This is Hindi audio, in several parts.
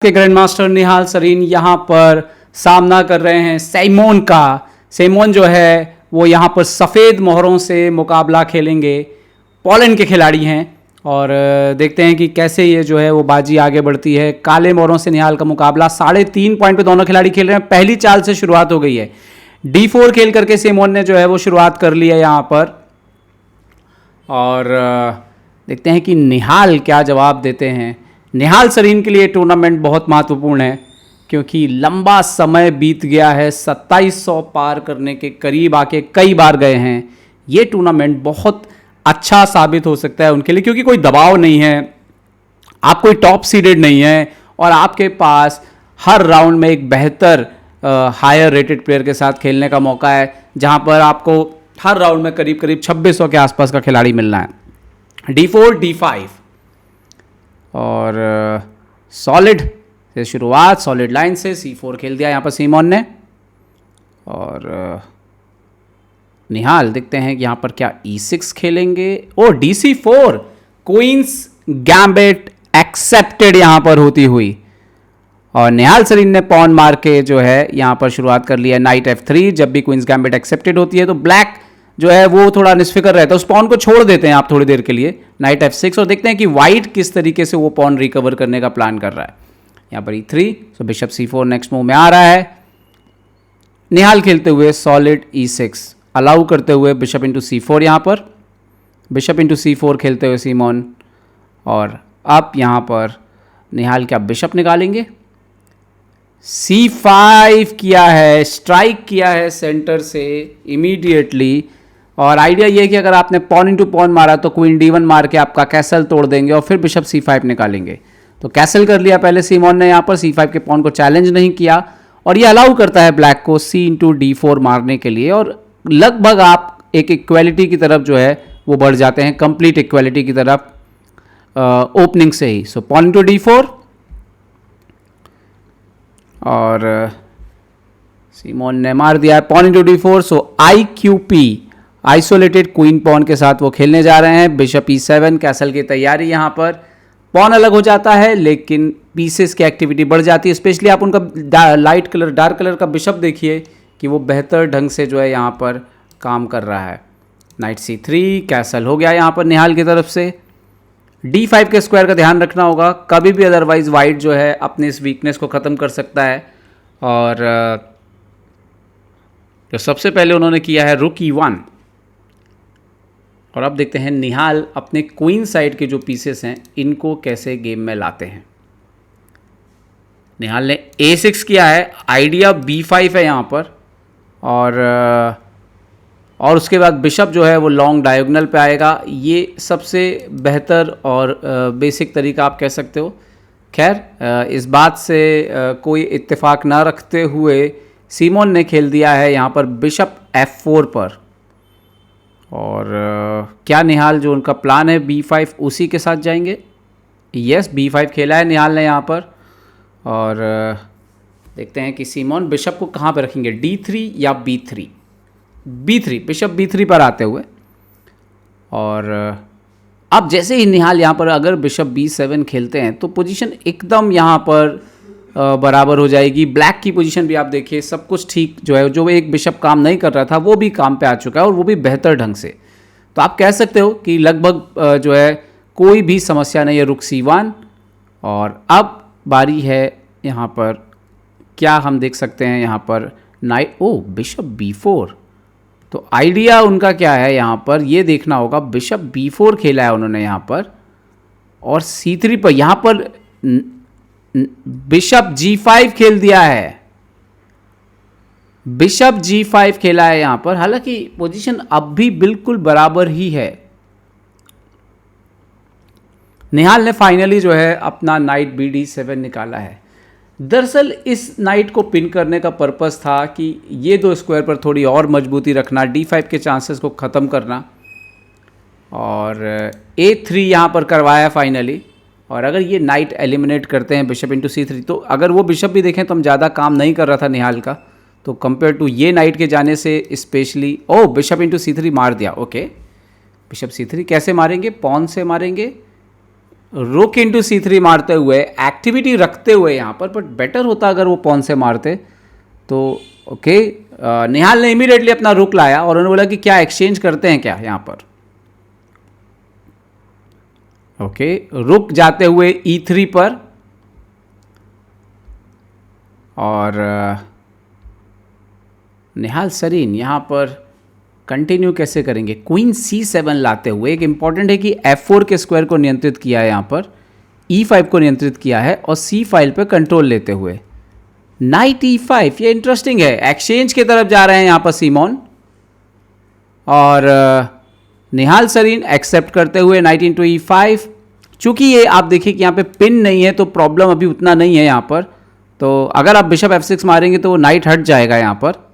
के ग्रैंड मास्टर निहाल सरीन यहाँ पर सामना कर रहे हैं सिमोन का। सिमोन जो है वो यहाँ पर सफ़ेद मोहरों से मुकाबला खेलेंगे। पोलैंड के खिलाड़ी हैं और देखते हैं कि कैसे ये जो है वो बाजी आगे बढ़ती है। काले मोहरों से निहाल का मुकाबला 3.5 पॉइंट पे दोनों खिलाड़ी खेल रहे हैं। पहली चाल से शुरुआत हो गई है। D4 खेल करके सिमोन ने जो है वो शुरुआत कर ली है यहाँ पर और देखते हैं कि निहाल क्या जवाब देते हैं। निहाल सरीन के लिए टूर्नामेंट बहुत महत्वपूर्ण है क्योंकि लंबा समय बीत गया है। 2700 पार करने के करीब आके कई बार गए हैं। ये टूर्नामेंट बहुत अच्छा साबित हो सकता है उनके लिए क्योंकि कोई दबाव नहीं है, आप कोई टॉप सीडेड नहीं है और आपके पास हर राउंड में एक बेहतर हायर रेटेड प्लेयर के साथ खेलने का मौका है जहां पर आपको हर राउंड में करीब 2600 के आसपास का खिलाड़ी मिलना है। D4 D5 और सॉलिड से शुरुआत, सॉलिड लाइन से C4 खेल दिया यहाँ पर सिमोन ने और निहाल देखते हैं कि यहाँ पर क्या E6 खेलेंगे और DC4 क्वींस गैम्बिट एक्सेप्टेड यहाँ पर होती हुई और निहाल सरीन ने पॉन मार के जो है यहाँ पर शुरुआत कर लिया नाइट F3। जब भी क्वींस गैम्बिट एक्सेप्टेड होती है तो ब्लैक जो है वो थोड़ा निस्फिकर रहता है, उस पॉन को छोड़ देते हैं आप थोड़ी देर के लिए नाइट F6 और देखते हैं कि वाइट किस तरीके से वो पॉन रिकवर करने का प्लान कर रहा है। यहाँ पर E3 सो बिशप C4 नेक्स्ट मूव में आ रहा है। निहाल खेलते हुए सॉलिड E6 अलाउ करते हुए बिशप इंटू C4, यहाँ पर बिशप इंटू C4 खेलते हुए सिमोन और अब यहाँ पर निहाल क्या बिशप निकालेंगे। C5 किया है, स्ट्राइक किया है सेंटर से इमीडिएटली और आइडिया ये है कि अगर आपने पॉन इंटू पॉन मारा तो क्वीन D1 मार के आपका कैसल तोड़ देंगे और फिर बिशप C5 निकालेंगे। तो कैसल कर लिया पहले सिमोन ने, यहाँ पर C5 के पॉन को चैलेंज नहीं किया और ये अलाउ करता है ब्लैक को C इंटू D4 मारने के लिए और लगभग आप एक इक्वालिटी की तरफ जो है वो बढ़ जाते हैं, कंप्लीट इक्वालिटी की तरफ ओपनिंग से ही। सो पॉन इंटू D4 और सिमोन ने मार दिया है पॉन इंटू D4। सो IQP आइसोलेटेड क्वीन पॉन के साथ वो खेलने जा रहे हैं। बिशप E7 कैसल की तैयारी, यहाँ पर पॉन अलग हो जाता है लेकिन पीसेस की एक्टिविटी बढ़ जाती है। स्पेशली आप उनका लाइट कलर डार्क कलर का बिशप देखिए कि वो बेहतर ढंग से जो है यहाँ पर काम कर रहा है। नाइट C3 कैसल हो गया यहाँ पर निहाल की तरफ से। D5 के स्क्वायर का ध्यान रखना होगा कभी भी, अदरवाइज वाइट जो है अपने इस वीकनेस को ख़त्म कर सकता है। और जो सबसे पहले उन्होंने किया है रुक E1 और अब देखते हैं निहाल अपने क्वीन साइड के जो पीसेस हैं इनको कैसे गेम में लाते हैं। निहाल ने A6 किया है, आइडिया B5 है यहाँ पर और उसके बाद बिशप जो है वो लॉन्ग डायगोनल पे आएगा। ये सबसे बेहतर और बेसिक तरीका आप कह सकते हो। खैर इस बात से कोई इत्तेफाक ना रखते हुए सिमोन ने खेल दिया है यहाँ पर बिशप F4 पर और क्या निहाल जो उनका प्लान है B5 उसी के साथ जाएंगे। यस, B5 खेला है निहाल ने यहाँ पर और देखते हैं कि सिमोन बिशप को कहाँ पर रखेंगे, D3 या B3। B3 बिशप B3 पर आते हुए और अब जैसे ही निहाल यहाँ पर अगर बिशप B7 खेलते हैं तो पोजीशन एकदम यहाँ पर बराबर हो जाएगी। ब्लैक की पोजीशन भी आप देखिए, सब कुछ ठीक जो है, जो एक बिशप काम नहीं कर रहा था वो भी काम पे आ चुका है और वो भी बेहतर ढंग से। तो आप कह सकते हो कि लगभग जो है कोई भी समस्या नहीं है। रुक C1 और अब बारी है यहाँ पर, क्या हम देख सकते हैं यहाँ पर नाइट बिशप B4। तो आइडिया उनका क्या है यहाँ पर ये देखना होगा। बिशप B4 खेला है उन्होंने यहाँ पर और C3 पर यहाँ पर बिशप G5 खेल दिया है। बिशप G5 खेला है यहाँ पर, हालांकि पोजीशन अब भी बिल्कुल बराबर ही है। निहाल ने फाइनली जो है अपना नाइट BD7 निकाला है। दरअसल इस नाइट को पिन करने का पर्पस था कि ये दो स्क्वायर पर थोड़ी और मजबूती रखना, D5 के चांसेस को ख़त्म करना और A3 यहाँ पर करवाया फाइनली। और अगर ये नाइट एलिमिनेट करते हैं बिशप इंटू C3 तो अगर वो बिशप भी देखें तो हम ज़्यादा काम नहीं कर रहा था निहाल का, तो कंपेयर टू ये नाइट के जाने से स्पेशली बिशप इंटू C3 मार दिया। ओके, बिशप C3 कैसे मारेंगे, पॉन से मारेंगे रुक इंटू C3 मारते हुए एक्टिविटी रखते हुए यहाँ पर, बट बेटर होता अगर वो पॉन से मारते तो। ओके, निहाल ने इमीडिएटली अपना रुक लाया और उन्होंने बोला कि क्या एक्सचेंज करते हैं क्या यहाँ पर। ओके, रुक जाते हुए E3 पर, और निहाल सरीन यहाँ पर कंटिन्यू कैसे करेंगे, क्वीन C7 लाते हुए। एक इंपॉर्टेंट है कि F4 के स्क्वायर को नियंत्रित किया है यहाँ पर, E5 को नियंत्रित किया है और C फाइल पर कंट्रोल लेते हुए नाइट E5। ये इंटरेस्टिंग है, एक्सचेंज की तरफ जा रहे हैं यहाँ पर सीमोन, और निहाल सरीन एक्सेप्ट करते हुए नाइट इंटू E5। चूंकि ये आप देखिए कि यहाँ पे पिन नहीं है तो प्रॉब्लम अभी उतना नहीं है यहाँ पर, तो अगर आप बिशप F6 मारेंगे तो वो नाइट हट जाएगा यहाँ पर।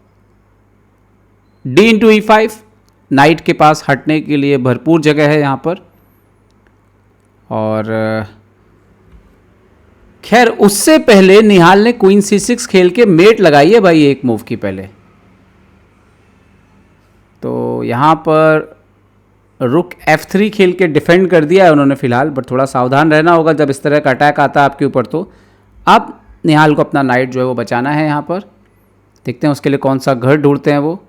D इंटू E5, नाइट के पास हटने के लिए भरपूर जगह है यहाँ पर। और खैर उससे पहले निहाल ने क्वीन C6 खेल के मेट लगाई है भाई एक मूव की पहले। तो यहाँ पर रुक F3 खेल के डिफेंड कर दिया है उन्होंने फिलहाल, बट थोड़ा सावधान रहना होगा जब इस तरह का अटैक आता है आपके ऊपर। तो अब निहाल को अपना नाइट जो है वो बचाना है यहाँ पर। देखते हैं उसके लिए कौन सा घर ढूंढते हैं वो।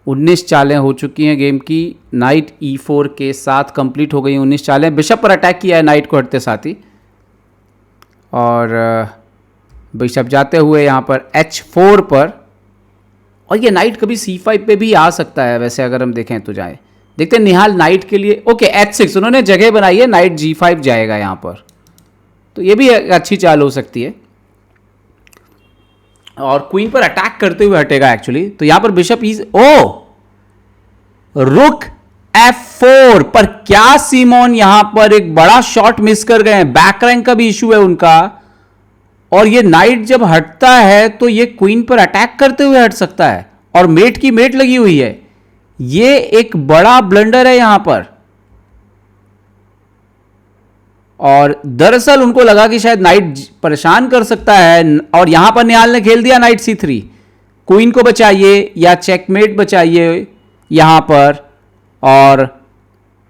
19 चालें हो चुकी हैं गेम की, नाइट E4 के साथ कंप्लीट हो गई 19 चालें। बिशप पर अटैक किया है नाइट को हटते साथ ही, और बिशप जाते हुए यहाँ पर H4 पर, और ये नाइट कभी C5 पे भी आ सकता है वैसे अगर हम देखें तो। जाए देखते हैं निहाल नाइट के लिए। ओके, H6 उन्होंने जगह बनाई है, नाइट G5 जाएगा यहाँ पर, तो ये भी अच्छी चाल हो सकती है। और क्वीन पर अटैक करते हुए हटेगा एक्चुअली। तो यहां पर बिशप रुक F4 पर क्या सीमोन यहां पर एक बड़ा शॉट मिस कर गए हैं। बैक रैंक का भी इशू है उनका, और ये नाइट जब हटता है तो ये क्वीन पर अटैक करते हुए हट सकता है, और मेट की मेट लगी हुई है। ये एक बड़ा ब्लंडर है यहां पर, और दरअसल उनको लगा कि शायद नाइट परेशान कर सकता है, और यहां पर निहाल ने खेल दिया नाइट C3। क्वीन को बचाइए या चेकमेट बचाइए यहां पर, और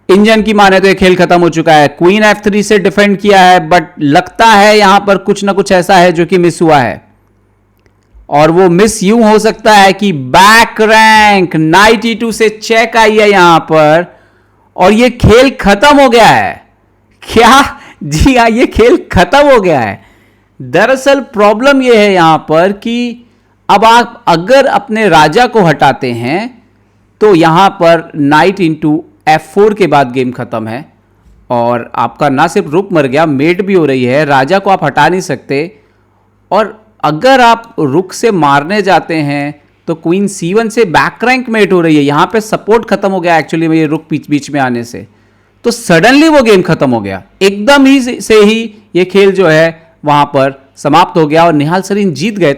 इंजन की माने तो ये खेल खत्म हो चुका है। क्वीन F3 से डिफेंड किया है, बट लगता है यहां पर कुछ ना कुछ ऐसा है जो कि मिस हुआ है, और वो मिस यूं हो सकता है कि बैक रैंक नाइट E2 से चेक आई है यहां पर, और ये खेल खत्म हो गया है। क्या? जी हाँ, ये खेल खत्म हो गया है। दरअसल प्रॉब्लम यह है यहां पर कि अब आप अगर अपने राजा को हटाते हैं तो यहां पर नाइट इंटू F4 के बाद गेम खत्म है, और आपका ना सिर्फ रुक मर गया, मेट भी हो रही है, राजा को आप हटा नहीं सकते। और अगर आप रुक से मारने जाते हैं तो क्वीन C1 से बैक रैंक मेट हो रही है, यहां पे सपोर्ट खत्म हो गया एक्चुअली में ये रुक बीच बीच में आने से। तो सडनली वो गेम खत्म हो गया, एकदम ही से ही ये खेल जो है वहां पर समाप्त हो गया और निहाल सरीन जीत गए।